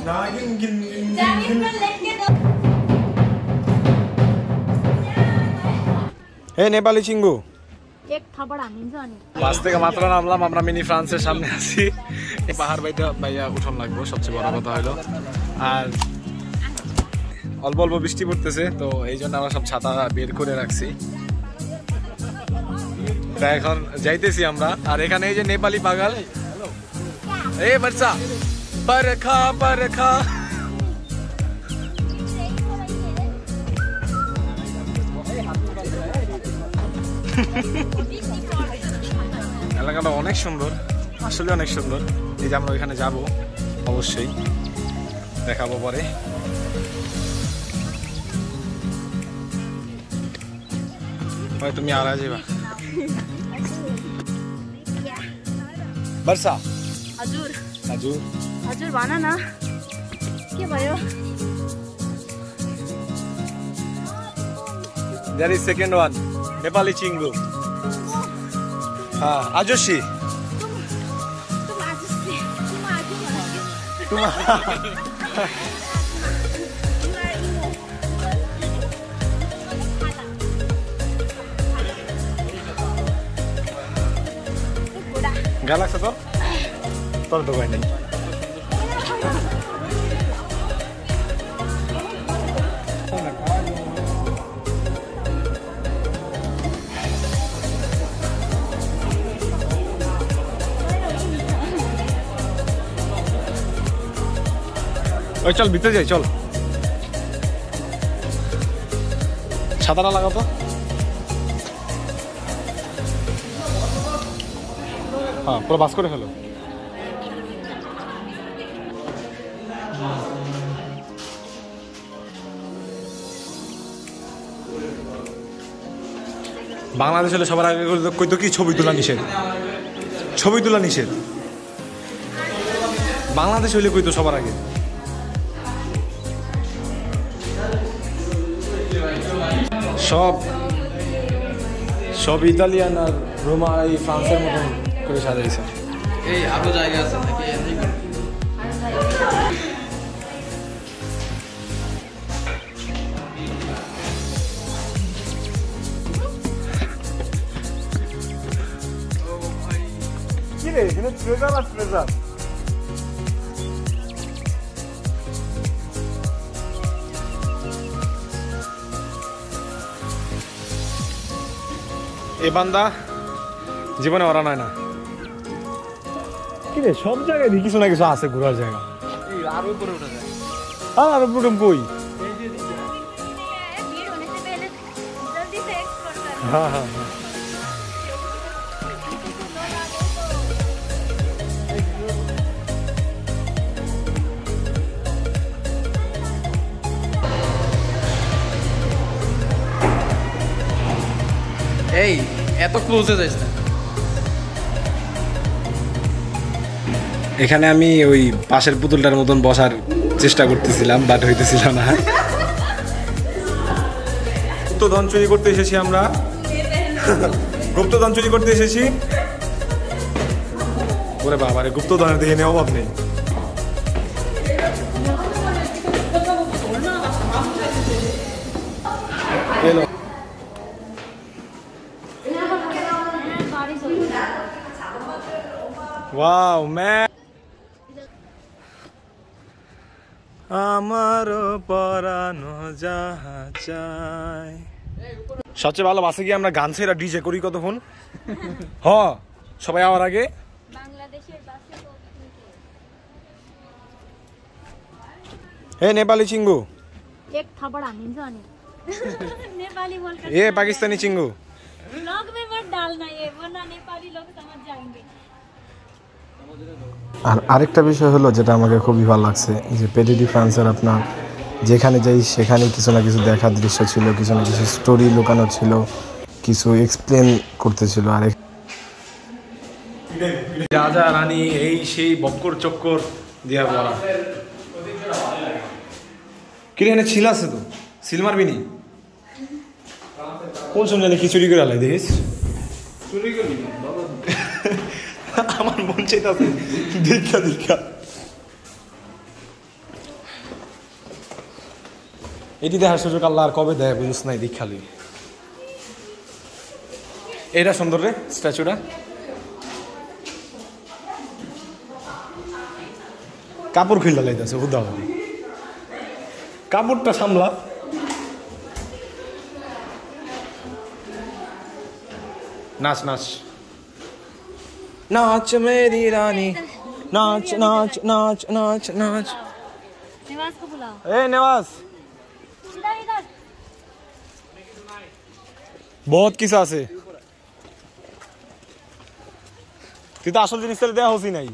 हे नेपाली चिंगू एक थप्पड हानिन्छ अनि বাস থেকে মাত্র নামলাম আমরা মিনি ফ্রান্সের সামনে আছি এই পাহাড় বাইয়া উঠন লাগবে সবচেয়ে বড় কথা হলো আর অল্প অল্প বৃষ্টি পড়তেছে তো এই জন্য আমরা সব ছাতা বের করে রাখছি তাই এখন যাইতেছি আমরা আর এখানে এই যে নেপালি পাগল এই বাচ্চা বরখা বরখা এলাকাটা অনেক সুন্দর আসলে অনেক সুন্দর এই যে আমরা ওইখানে যাবো অবশ্যই দেখাবো পরে भाई तुम यहाँ आ जाइए वर्षा हजुर हजुर हजुर भन न के भयो There is second one Nepali Chingu हाँ आजुषी तुम आजुषी तुम Galaxy তোর দোকান নেই ওই চল ভিতরে যাই চল ছাতাটা লাগাও তো হ্যাঁ পুরো বাস করে ফেলো বাংলাদেশ হলে সবার আগে কইতো কি ছবি তোলা নিষেধ ছবি তোলা নিষেধ বাংলাদেশ হইলে কইতো সবার আগে সব সব ইতালিয়ান আর রোমা এই ফ্রান্সের মতন করে সাজাইছে এই আরো জায়গা আছে নাকি কি রে এখানে ট্রেজার আর ট্রেজার এই বান্দা জীবনে ওরা নয় না কি রে সব জায়গায় কিছু না কিছু আছে ঘোরার জায়গা এই আরো উপরে উঠা যায় আর আরো প্রথম কই भीड़ होने से पहले जल्दी से एक्सप्लोर कर হ্যাঁ হ্যাঁ এই এত ক্লোজে যাইছ না এখানে আমি ওই পাশের পুতুলটার মতন বসার চেষ্টা করতেছিলাম বাট হইতেছিল না গুপ্তধন চুরি করতে এসেছি আমরা গুপ্তধন চুরি করতে এসেছি ওরে বাবারে গুপ্তধনের দিকে নিয়ে অভাব নেই Wow, man! আমার পরানো যাহা চায় সবচেয়ে ভালো বাসে গিয়ে আমরা গান ছেড়ে ডিজে করি কতক্ষণ হ সবাই আওয়ার আগে বাংলাদেশের বাসে हे नेपाली चिंगू एक थप्पड हानिन्छ अनि नेपाली बोलकर ए पाकिस्तानी चिंगू व्लॉग में मत डालना ये वरना नेपाली लोग समझ जाएंगे আর আরেকটা বিষয় হলো যেটা আমাকে খুবই ভালো লাগছে যে পেটি ডি ফ্রান্সের আপনার যেখানে যাই সেখানে কিছু না কিছু দেখার দৃশ্য ছিল কিছু না কিছু স্টোরি লুকানো ছিল কিছু এক্সপ্লেন করতেছিল আর রাজা রানী এই সেই বক্কর চক্কর দিয়া বলা কিরে এখানে ছিল আছে তো সিল মারবি নি কোন সময় জানি কি চুরি করে আলাই দেখিস চুরি করবি আমার মন চাইতেছে দেখা দেখা এটি দেখার সুযোগ আল্লাহ আর কবে দেয় বুঝছ নাই দিক খালি। এটা সুন্দর রে স্ট্যাচুটা। কাপড় খুললা লাইতেছে হুদা হুদি, কাপড়টা সামলা। নাচ নাচ নাচ মেরি রানী, नाच नाच नाच नाच नाच। निवास को बुलाओ। ए निवास, इधर इधर। बहुत किसा से তুই তো আসল জিনিস দেওয়া হসি নাই।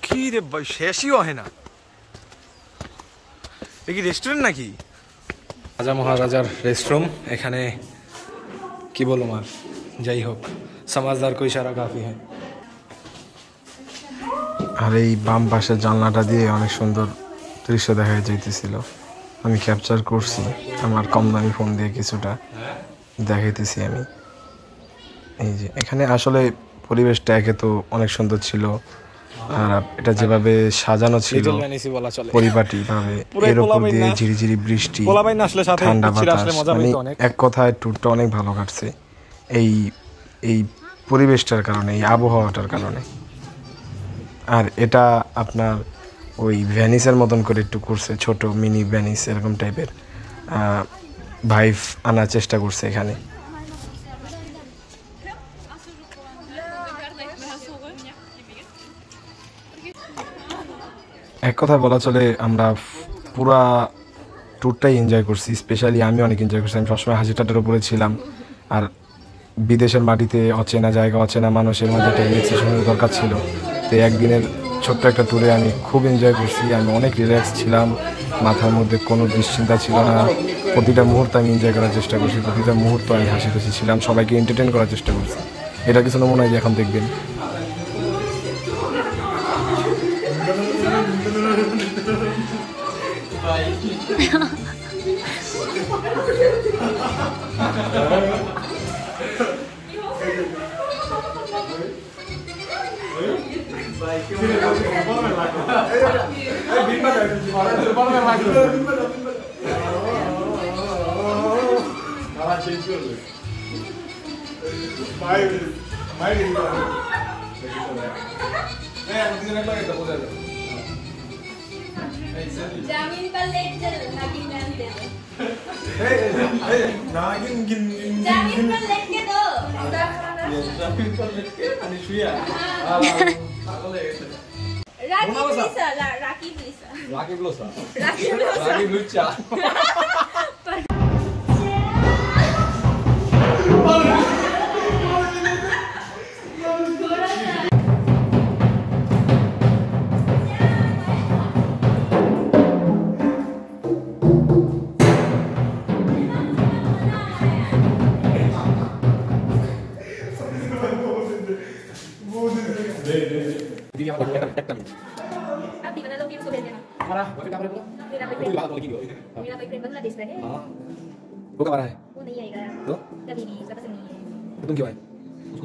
কি রে ভাই শেষই হয় না, এ কি রেস্টুরেন্ট নাকি? রাজা মহারাজার রেস্টরুম এখানে, কি বলবো আর, যাই হোক সমাজদার কো ইশারা কাফি হ্যাঁ। আর এই বাম পাশের জানলাটা দিয়ে অনেক সুন্দর দৃশ্য দেখা যাইতেছিল, আমি ক্যাপচার করছি আমার কম দামি ফোন দিয়ে, কিছুটা দেখাইতেছি আমি। এই যে এখানে আসলে পরিবেশটা একে তো অনেক সুন্দর ছিল, আর এটা যেভাবে সাজানো ছিল পরিপাটি ভাবে, এর উপর দিয়ে ঝিরিঝিরি বৃষ্টি, ঠান্ডা বাতাস, মানে এক কথায় ট্যুরটা অনেক ভালো কাটছে এই এই পরিবেশটার কারণে, এই আবহাওয়াটার কারণে। আর এটা আপনার ওই ভ্যানিসের মতন করে একটু করছে, ছোট মিনি ভ্যানিস এরকম টাইপের ভাইব আনার চেষ্টা করছে এখানে। এক কথা বলা চলে আমরা পুরা ট্যুরটাই এনজয় করছি, স্পেশালি আমি অনেক এনজয় করছি। আমি সবসময় হাসিটাটার উপরে ছিলাম, আর বিদেশের মাটিতে অচেনা জায়গা, অচেনা মানুষের মাঝে একটা রিল্যাক্সেশনের দরকার ছিল। তো একদিনের ছোট্ট একটা ট্যুরে আমি খুব এনজয় করছি, আমি অনেক রিল্যাক্স ছিলাম, মাথার মধ্যে কোনো দুশ্চিন্তা ছিল না। প্রতিটা মুহূর্ত আমি এনজয় করার চেষ্টা করছি, প্রতিটা মুহূর্ত আমি হাসি খুশি ছিলাম, সবাইকে এন্টারটেন করার চেষ্টা করছি। এটা কিছু নমুনা যে এখন দেখবেন। जामीन पर लेट चल नागिन जान दे दो। जामीन पर लेट के दो। जामीन पर लेट के अनिशुया। राकी प्लीज राकी प्लीज राकी ब्लोसा राकी ब्लूचा। आप भी बना लो कि उसको भेज देना। हमारा बॉयफ्रेंड कहाँ पर है? मेरा वो बॉयफ्रेंड बात बोल की मेरा बॉयफ्रेंड बांग्लादेश में है। हां वो कब आ रहा है? वो नहीं आएगा तो कभी भी, उसका पसंद नहीं है। तो तुम क्यों आए?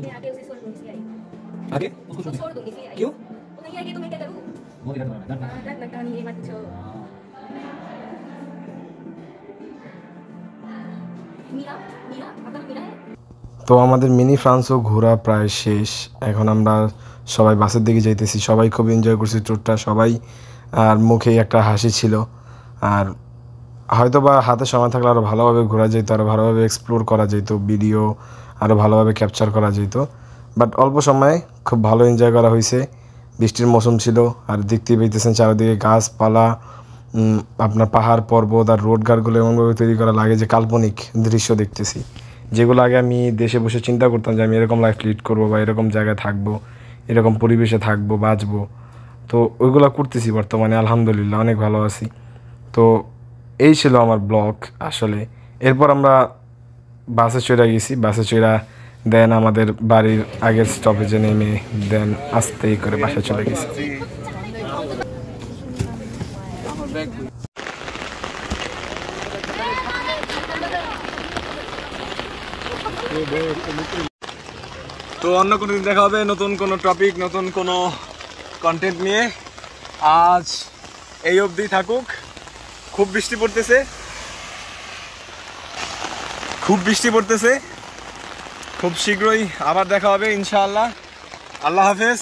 मैं आके उसे छोड़ दूंगी, इसलिए आई। आगे उसको छोड़ दूंगी, इसलिए आई। क्यों? वो नहीं आएगी तो मैं क्या करूँ? वो इधर आ रहा है। डर लगता नहीं है, मत पूछो। मीरा मीरा आपका मीरा है? তো আমাদের মিনি ফ্রান্সও ঘোরা প্রায় শেষ, এখন আমরা সবাই বাসের দিকে যাইতেছি। সবাই খুব এনজয় করছি ট্যুরটা, সবাই আর মুখে একটা হাসি ছিল। আর হয়তো বা হাতে সময় থাকলে আরও ভালোভাবে ঘোরা যেত, আরও ভালোভাবে এক্সপ্লোর করা যেত, ভিডিও আরও ভালোভাবে ক্যাপচার করা যেত, বাট অল্প সময়ে খুব ভালো এনজয় করা হয়েছে। বৃষ্টির মৌসুম ছিল, আর দেখতে পেয়েছেন চারিদিকে গাছপালা, আপনার পাহাড় পর্বত, আর রোডঘাটগুলো এমনভাবে তৈরি করা লাগে যে কাল্পনিক দৃশ্য দেখতেছি, যেগুলো আগে আমি দেশে বসে চিন্তা করতাম যে আমি এরকম লাইফ লিড করবো, বা এরকম জায়গায় থাকবো, এরকম পরিবেশে থাকবো, বাঁচবো। তো ওইগুলো করতেছি বর্তমানে, আলহামদুলিল্লাহ অনেক ভালো আছি। তো এই ছিল আমার ব্লগ আসলে। এরপর আমরা বাসে চড়ে গেছি, বাসে চড়া দেন আমাদের বাড়ির আগের স্টপেজে নেমে দেন আস্তেই করে বাসায় চলে গেছি। তো অন্য কোনো দিন দেখা হবে নতুন কোনো টপিক, নতুন কোনো কন্টেন্ট নিয়ে। আজ এই অবধি থাকুক। খুব বৃষ্টি পড়তেছে, খুব শীঘ্রই আবার দেখা হবে ইনশাআল্লাহ। আল্লাহ হাফেজ।